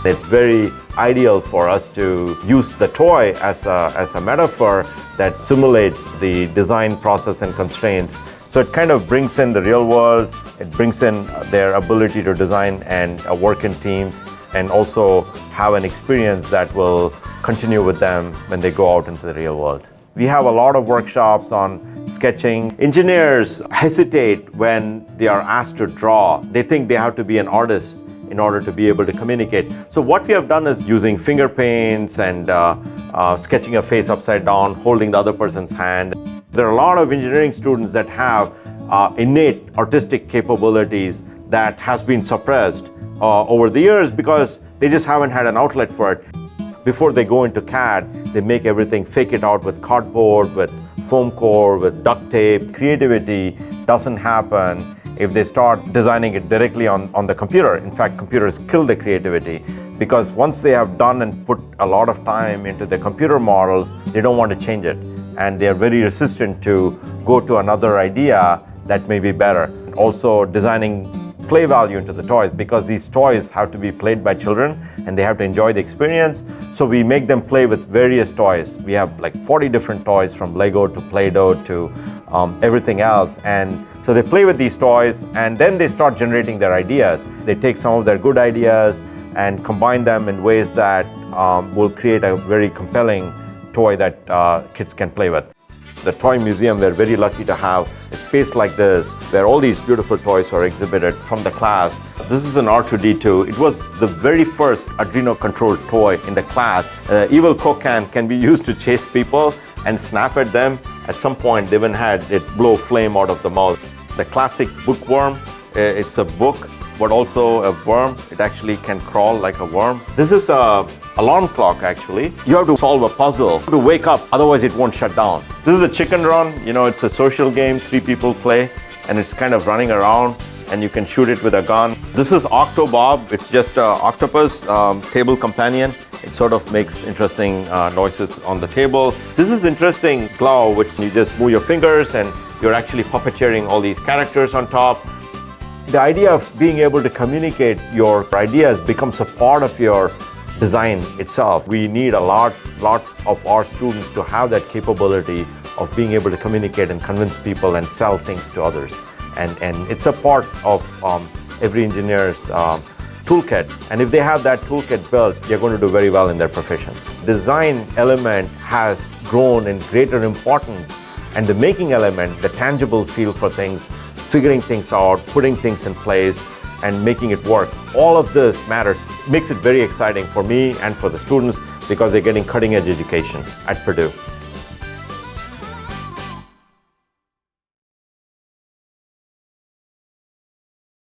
It's very ideal for us to use the toy as a metaphor that simulates the design process and constraints. So it kind of brings in the real world, it brings in their ability to design and work in teams, and also have an experience that will continue with them when they go out into the real world. We have a lot of workshops on sketching. Engineers hesitate when they are asked to draw. They think they have to be an artist in order to be able to communicate. So what we have done is using finger paints and sketching a face upside down, holding the other person's hand. There are a lot of engineering students that have innate artistic capabilities that has been suppressed over the years because they just haven't had an outlet for it. Before they go into CAD, they make everything, fake it out with cardboard, with foam core, with duct tape. Creativity doesn't happen if they start designing it directly on the computer. In fact, computers kill the creativity because once they have done and put a lot of time into the computer models, they don't want to change it. And they are very resistant to go to another idea that may be better. Also designing play value into the toys because these toys have to be played by children and they have to enjoy the experience. So we make them play with various toys. We have like 40 different toys from Lego to Play-Doh to everything else. And so they play with these toys and then they start generating their ideas. They take some of their good ideas and combine them in ways that will create a very compelling toy that kids can play with. The Toy Museum, we're very lucky to have a space like this where all these beautiful toys are exhibited from the class. This is an R2-D2. It was the very first Arduino-controlled toy in the class. Evil Coke can be used to chase people and snap at them. At some point, they even had it blow flame out of the mouth. The classic bookworm, it's a book, but also a worm. It actually can crawl like a worm. This is an alarm clock, actually. You have to solve a puzzle to wake up, otherwise it won't shut down. This is a chicken run. You know, it's a social game, 3 people play, and it's kind of running around, and you can shoot it with a gun. This is Octobob. It's just an octopus table companion. It sort of makes interesting noises on the table. This is interesting glove, which you just move your fingers, and you're actually puppeteering all these characters on top. The idea of being able to communicate your ideas becomes a part of your design itself. We need a lot of our students to have that capability of being able to communicate and convince people and sell things to others. And it's a part of every engineer's toolkit. And if they have that toolkit built, they're going to do very well in their professions. Design element has grown in greater importance, and the making element, the tangible feel for things, figuring things out, putting things in place, and making it work. All of this matters. It makes it very exciting for me and for the students because they're getting cutting-edge education at Purdue.